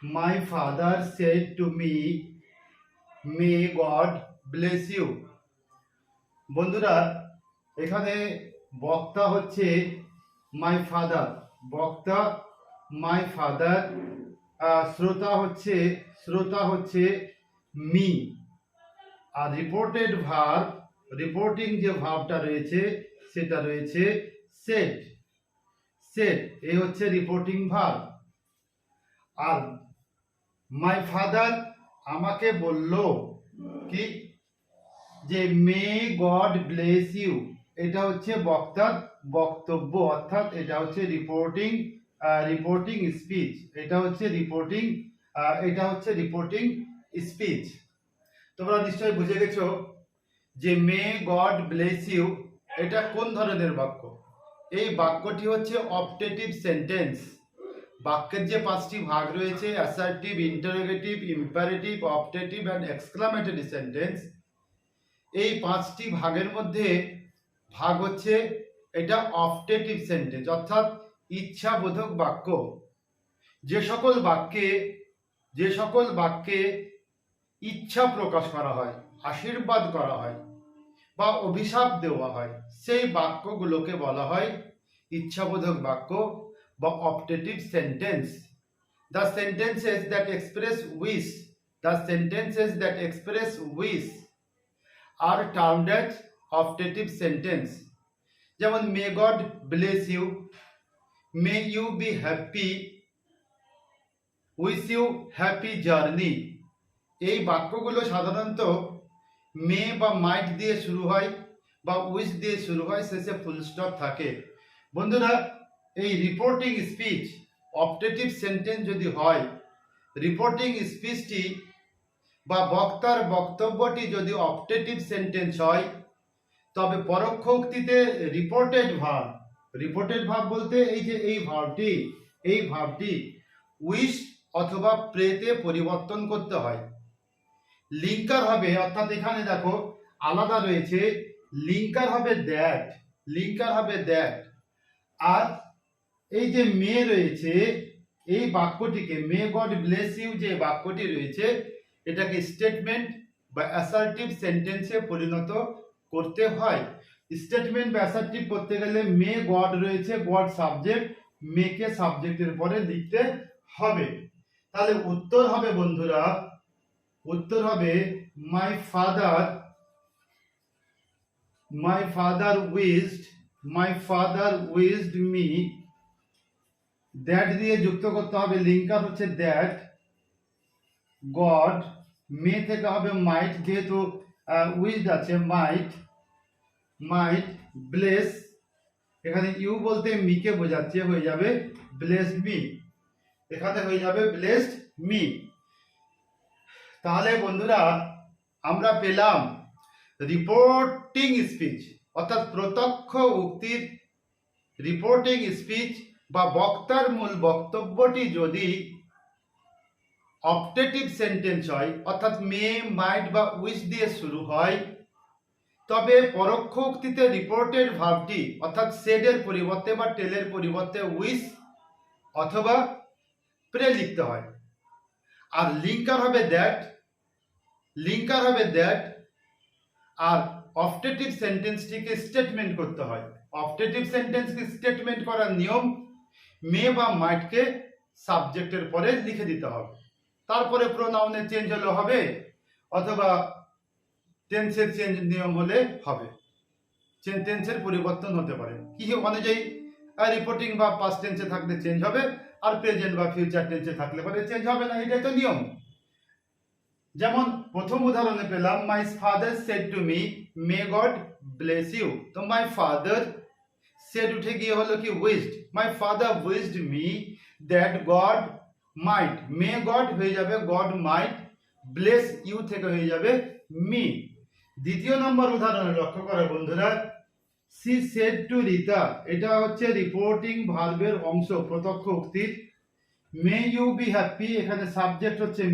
My father said to me, may God bless you. বন্ধুরা, এখানে বক্তা হচ্ছে মাই ফাদার, বক্তা মাই ফাদার, শ্রোতা হচ্ছে মি, আর রিপোর্টেড ভার্ব, রিপোর্টিং যে ভার্বটা রয়েছে সেটা রয়েছে সেড। সেড এই হচ্ছে রিপোর্টিং ভার্ব। আর মাই ফাদার আমাকে বলল কি, যে মে গড ব্লেস ইউ, এটা হচ্ছে বক্তার বক্তব্য, অর্থাৎ এটা হচ্ছে রিপোর্টিং স্পিচ, এটা হচ্ছে রিপোর্টিং স্পিচ। তোমরা নিশ্চয়ই বুঝে গেছো যে মে গড ব্লেস ইউ এটা কোন ধরনের বাক্য। এই বাক্যটি হচ্ছে অপটেটিভ সেন্টেন্স। বাক্যের যে পাঁচটি ভাগ রয়েছে, assertive, interrogative, imperative, optative and exclamatory sentence, এই পাঁচটি ভাগের মধ্যে ভাগ হচ্ছে এটা অপটেটিভ সেন্টেন্স, অর্থাৎ ইচ্ছাবোধক বাক্য। যে সকল বাক্যে ইচ্ছা প্রকাশ করা হয়, আশীর্বাদ করা হয় বা অভিশাপ দেওয়া হয়, সেই বাক্যগুলোকে বলা হয় ইচ্ছাবোধক বাক্য বা optative sentence. The sentences that express wish are termed as optative sentence. যেমন may God bless you, may you be happy, wish you happy journey. এই বাক্যগুলো সাধারণত মে বা মাইট দিয়ে শুরু হয় বা উইশ দিয়ে শুরু হয়, শেষে ফুল স্টপ থাকে। বন্ধুরা, এই রিপোর্টিং স্পিচ অপটেটিভ সেন্টেন্স যদি হয়, রিপোর্টিং স্পিচটি বা বক্তার বক্তব্যটি যদি অপটেটিভ সেন্টেন্স হয়, তবে পরোক্ষ উক্তিতে রিপোর্টেড ভার্ব বলতে এই যে এই ভার্বটি উইশ অথবা প্রেতে পরিবর্তন করতে হয়। লিঙ্কার হবে, অর্থাৎ এখানে দেখো আলাদা রয়েছে, লিঙ্কার হবে দ্যাট, আর এই যে মে রয়েছে, এই বাক্যটিকে মে গড ব্লেস ইউ যে বাক্যটি রয়েছে, এটাকে স্টেটমেন্ট বা অ্যাসার্টিভ সেন্টেন্সে পরিণত করতে হয়। স্টেটমেন্ট বা অ্যাসার্টিভ করতে গেলে মে গড রয়েছে, গড সাবজেক্ট, মেকে সাবজেক্টের পরে লিখতে হবে। তাহলে উত্তর হবে বন্ধুরা, উত্তর হবে মাই ফাদার উইজড মি, দ্যাট দিয়ে যুক্ত করতে হবে, লিঙ্কার হচ্ছে দ্যাট, গড, মে থেকে হবে মাইট, যেহেতু উইজড আছে মাইট ব্লেস, এখানে ইউ বলতে মিকে বোঝাচ্ছে, হয়ে যাবে ব্লেসড মি, এখানে হয়ে যাবে ব্লেসড মি। তাহলে বন্ধুরা, আমরা পেলাম রিপোর্টিং স্পিচ, অর্থাৎ প্রত্যক্ষ উক্তির রিপোর্টিং স্পিচ বা বক্তার মূল বক্তব্যটি যদি অপটেটিভ সেন্টেন্স হয়, অর্থাৎ মে, মাইট বা উইশ দিয়ে শুরু হয়, তবে পরোক্ষ উক্তিতে রিপোর্টেড ভার্বটি অর্থাৎ সেডের পরিবর্তে বা টেলের পরিবর্তে উইশ অথবা প্রে লিখতে হয়। আর লিঙ্কার হবে দ্যাট, আর অপটেটিভ সেন্টেন্সটিকে স্টেটমেন্ট করতে হয়। অপটেটিভ সেন্টেন্সকে স্টেটমেন্ট করার নিয়ম, মে বা মাইটকে সাবজেক্টের পরে লিখে দিতে হবে, তারপরে প্রোনাউনের চেঞ্জ হলে হবে, অথবা টেন্সের চেঞ্জ নিয়ম হলে হবে, টেন্সের পরিবর্তন হতে পারে, কি অনুযায়ী রিপোর্টিং বা পাস্ট টেন্সে থাকলে চেঞ্জ হবে, আর প্রেজেন্ট বা ফিউচার টেন্সে থাকলে পরে চেঞ্জ হবে না, এটাই তো নিয়ম। যেমন প্রথম উদাহরণে পেলাম my father said to me may God bless you, তো মাই ফাদার সেড উঠে গিয়ে হলো কি wished, my father wished me that God might, may God হয়ে যাবে গড মাইট, ব্লেস ইউ থেকে হয়ে যাবে মি। দ্বিতীয় নম্বর উদাহরণে লক্ষ্য করো বন্ধুরা, সি সেড টু রিতা, এটা হচ্ছে রিপোর্টিং ভার্বের অংশ, প্রত্যক্ষ উক্তির। মে ইউ বি হ্যাপি, এখানে সাবজেক্ট হচ্ছে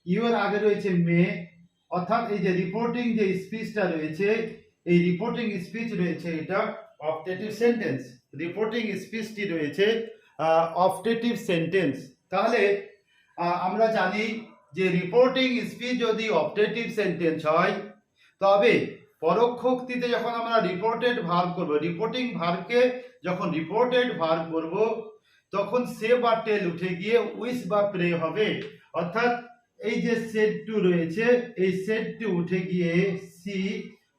ইউ এর আগে রয়েছে মে, অর্থাৎ এই যে রিপোর্টিং যে স্পিচটা রয়েছে, এই রিপোর্টিং স্পিচ রয়েছে এটা অপটেটিভ সেন্টেন্স, রিপোর্টিং স্পিচটি রয়েছে অপটেটিভ সেন্টেন্স। তাহলে আমরা জানি যে রিপোর্টিং স্পিচ যদি অবজেক্টিভ সেন্টেন্স হয়, তবে পরোক্ষ উক্তিতে যখন আমরা রিপোর্টেড ভার্ব করব, রিপোর্টিং ভার্বকে যখন রিপোর্টেড ভার্ব করব, তখন সে বা টেল উঠে গিয়ে উইস বা প্রে হবে। অর্থাৎ এই যে সেড টু রয়েছে, এই সেড টু উঠে গিয়ে সি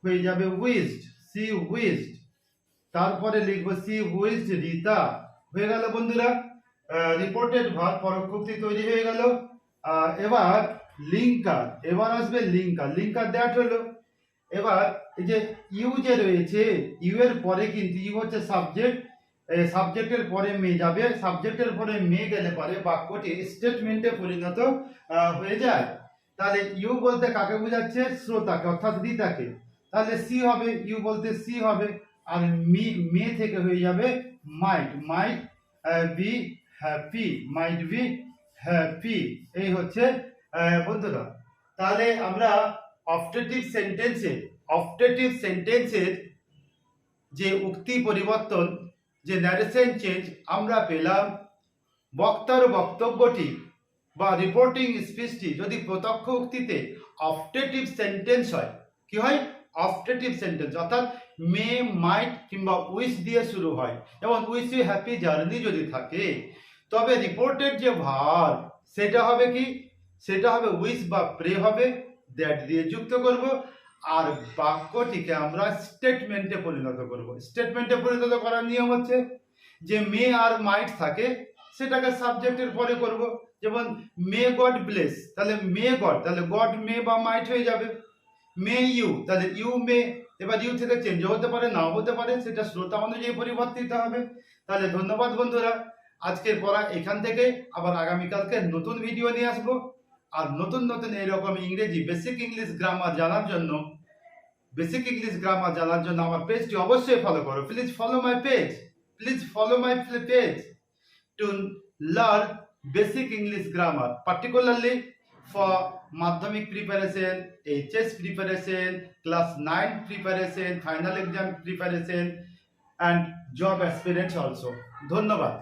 হয়ে যাবে উইজড, সি উইজড। তারপরে লিখবো সি উইজড রিতা। হয়ে গেল বন্ধুরা, রিপোর্টেড ভার্ব পরোক্ষ উক্তি তৈরি হয়ে গেল। এবার লিঙ্কার, এবার আসবে লিঙ্কার। লিঙ্কার দ্যাট হলো, এবার এই যে ইউ যে রয়েছে, ইউ এর পরে কিন্তু ইউ হচ্ছে সাবজেক্ট, সাবজেক্টের পরে মে যাবে, সাবজেক্টের পরে মে গেলে পরে বাক্যটি স্টেটমেন্টে পরিণত হয়ে যায়। তাহলে ইউ বলতে কাকে বোঝাচ্ছে? শ্রোতাকে, অর্থাৎ রিতাকে। তাহলে সি হবে, ইউ বলতে সি হবে, আর মে থেকে হয়ে যাবে might, might be happy, might be happy. এই হচ্ছে বন্ধুরা। তাহলে আমরা অবজেক্টিভ সেন্টেন্সের যে উক্তি পরিবর্তন, যে ন্যারেশন চেঞ্জ আমরা পেলাম। বক্তার বক্তব্যটি বা রিপোর্টিং স্পিচটি যদি প্রত্যক্ষ উক্তিতে অবজেক্টিভ সেন্টেন্স হয়, কি হয়? অবজেক্টিভ সেন্টেন্স, অর্থাৎ মে, মাইট কিংবা উইশ দিয়ে শুরু হয়, যেমন উইশ ইউ হ্যাপি জার্নি যদি থাকে, তবে রিপোর্টেড যে ভার্ব সেটা হবে কি? সেটা হবে উইশ বা প্রে হবে, দ্যাট দিয়ে যুক্ত করব, আর বাক্যটিকে আমরা স্টেটমেন্টে পরিণত করব। স্টেটমেন্টে পরিণত করার নিয়ম হচ্ছে যে মে আর মাইট থাকে, সেটাকে সাবজেক্টের পরে করব। যেমন মে গড ব্লেস, তাহলে মে গড, তাহলে গড মে বা মাইট হয়ে যাবে। মে ইউ, তাহলে ইউ মে, এবার ইউ থেকে চেঞ্জ হতে পারে, নাও হতে পারে, সেটা শ্রোতা অনুযায়ী পরিবর্তিত হবে। তাহলে ধন্যবাদ বন্ধুরা, আজকের পড়া এখান থেকে, আবার আগামীকালকে নতুন ভিডিও নিয়ে আসবো। আর নতুন নতুন এইরকম ইংরেজি বেসিক ইংলিশ গ্রামার জানার জন্য, আমার পেজটি অবশ্যই ফলো করো। Please follow my page to learn basic English grammar, particularly for madhyamik preparation, HS preparation, class 9 preparation, final exam preparation and job aspirants also. ধন্যবাদ।